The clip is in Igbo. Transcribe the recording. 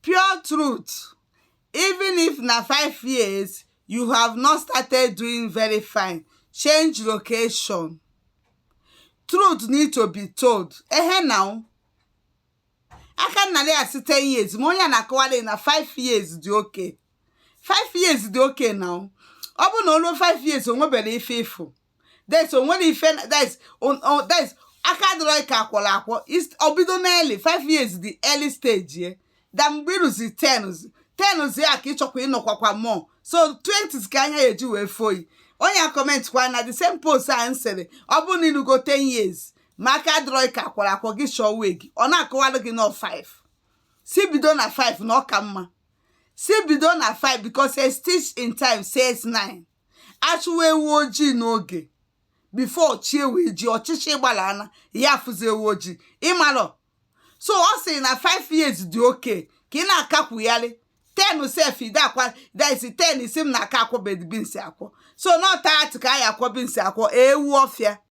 pure truth. Even if na 5 years, you have not started doing very fine. Change location. Truth need to be told. Now. Aka nale asi 10 years. Monya na kawale na 5 years di okay. 5 years di okay now. Obu no no 5 years onwe bele ifefu. That's when if that's on that's aka dro ka akwala akwo is obido na early 5 years the early stage yeah. That mbiru zi 10 zi aka ichokwa inokwa more. So 20s ka anya eji we foi. Onya comment kwa na the same post answer. Obu ni go 10 years. Maka dro ka akwala akwo gi show wig. Ona akwala gi no 5. Si bido na 5 no kamma. Si bido na 5 because a stitch in time says 9. Achwe woji n'oge. Before chie weji ochichi gbalana ya fuze woji. Imalo. So o say na 5 years di okay. Ki na akakwu yale. 10 self ida kwa that is 10 isim na akakwo bedibinsi akwo. So no 30 ka ya akwo binsi akwo ewu ofia.